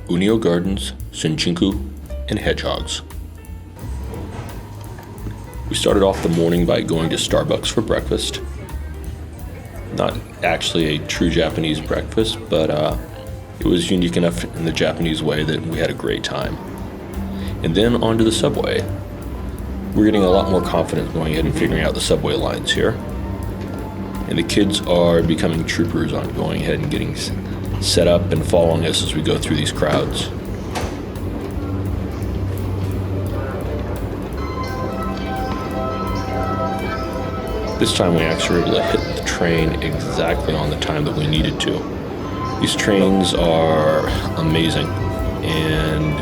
Unio Gardens, Shinjuku, and hedgehogs. We started off the morning by going to Starbucks for breakfast. Not actually a true Japanese breakfast, but it was unique enough in the Japanese way that we had a great time. And then onto the subway. We're getting a lot more confident going ahead and figuring out the subway lines here. And the kids are becoming troopers on going ahead and getting set up and following us as we go through these crowds. This time we actually were able to hit the train exactly on the time that we needed to. These trains are amazing, and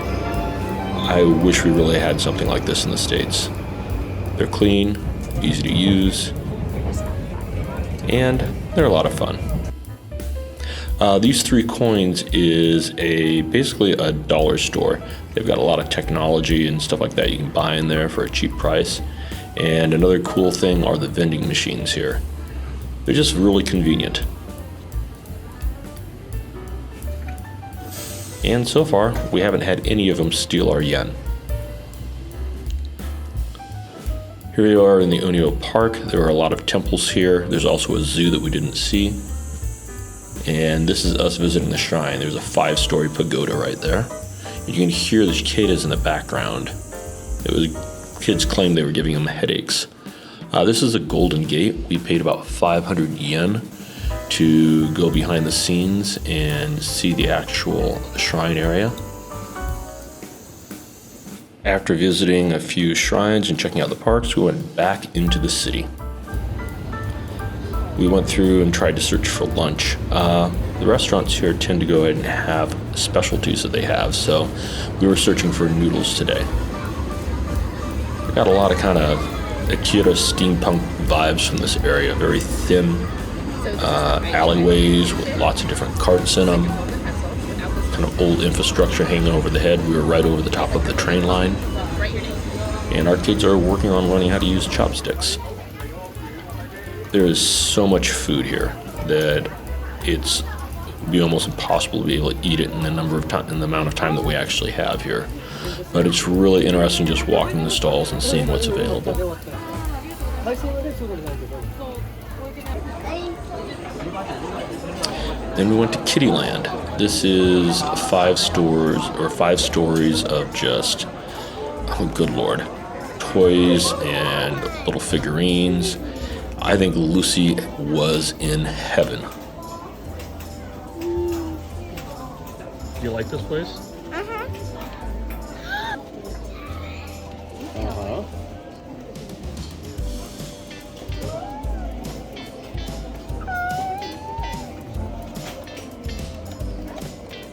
I wish we really had something like this in the States. They're clean, easy to use, and they're a lot of fun. These 3 coins is basically a dollar store. They've got a lot of technology and stuff like that you can buy in there for a cheap price. And another cool thing are the vending machines here. They're just really convenient. And so far, we haven't had any of them steal our yen. Here we are in the Unio Park. There are a lot of temples here. There's also a zoo that we didn't see. And this is us visiting the shrine. There's a 5-story pagoda right there. You can hear the cicadas in the background. Kids claimed they were giving them headaches. This is a Golden Gate. We paid about 500 yen to go behind the scenes and see the actual shrine area. After visiting a few shrines and checking out the parks, we went back into the city. We went through and tried to search for lunch. The restaurants here tend to go ahead and have specialties that they have, so we were searching for noodles today. Got a lot of kind of Akira steampunk vibes from this area. Very thin alleyways with lots of different carts in them. Kind of old infrastructure hanging over the head. We were right over the top of the train line. And our kids are working on learning how to use chopsticks. There is so much food here that it's be almost impossible to be able to eat it in the amount of time that we actually have here. But it's really interesting just walking the stalls and seeing what's available. Then we went to Kittyland. This is 5 stories of just, oh good lord, toys and little figurines. I think Lucy was in heaven. You like this place?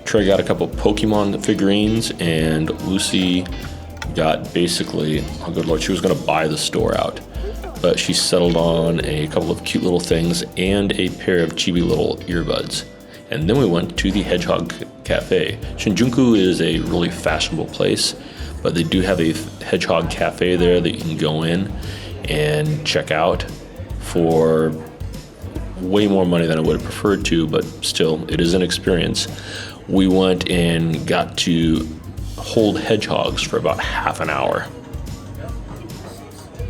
Trey got a couple Pokemon figurines, and Lucy got basically, oh good lord, she was going to buy the store out. But she settled on a couple of cute little things and a pair of chibi little earbuds. And then we went to the Hedgehog Cafe. Shinjuku is a really fashionable place, but they do have a Hedgehog Cafe there that you can go in and check out for way more money than I would have preferred to, but still, it is an experience. We went and got to hold hedgehogs for about half an hour.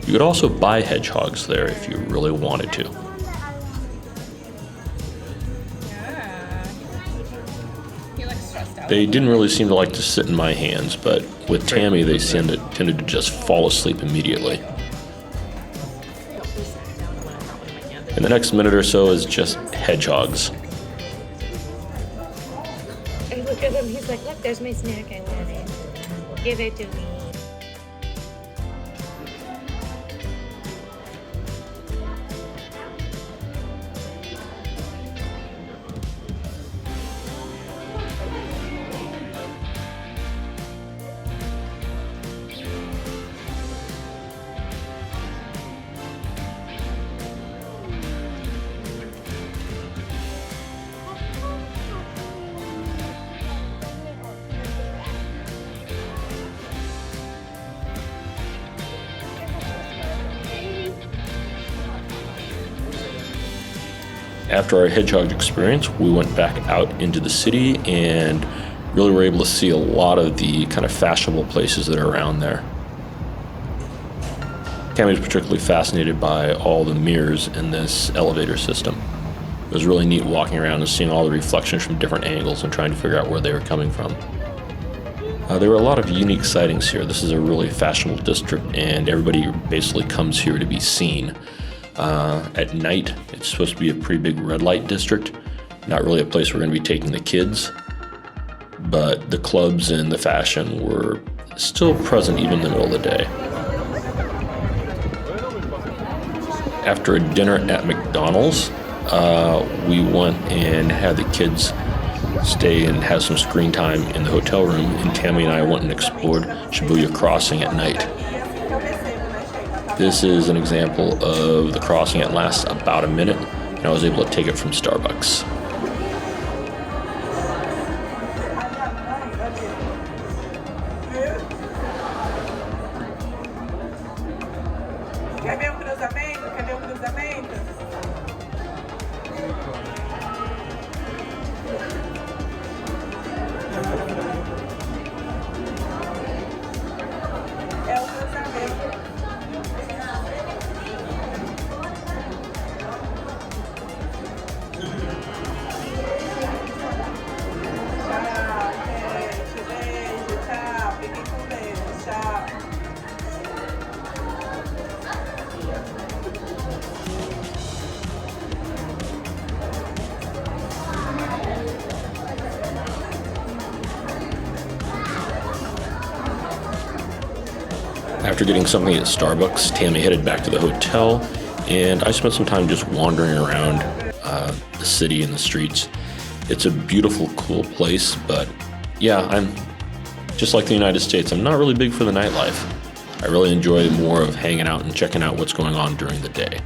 You could also buy hedgehogs there if you really wanted to. They didn't really seem to like to sit in my hands, but with Tammy, they tended to just fall asleep immediately. And the next minute or so is just hedgehogs. And look at him, he's like, look, there's my snack I wanted. Give it to me. After our hedgehog experience, we went back out into the city and Really were able to see a lot of the kind of fashionable places that are around there. Tammy was particularly fascinated by all the mirrors in this elevator system. It was really neat walking around and seeing all the reflections from different angles and trying to figure out where they were coming from. There were a lot of unique sightings here. This is a really fashionable district, and everybody basically comes here to be seen. At night, it's supposed to be a pretty big red light district. Not really a place we're going to be taking the kids, but the clubs and the fashion were still present even in the middle of the day. After a dinner at McDonald's, we went and had the kids stay and have some screen time in the hotel room, and Tammy and I went and explored Shibuya Crossing at night. This is an example of the crossing. It lasts about a minute, and I was able to take it from Starbucks. Quer ver um cruzamento? Quer ver um cruzamento? É o cruzamento. Tchau, gente. Beijo, tchau. Fiquem com Deus. Tchau. After getting something at Starbucks, Tammy headed back to the hotel, and I spent some time just wandering around the city and the streets. It's a beautiful, cool place, but yeah, I'm just like the United States. I'm not really big for the nightlife. I really enjoy more of hanging out and checking out what's going on during the day.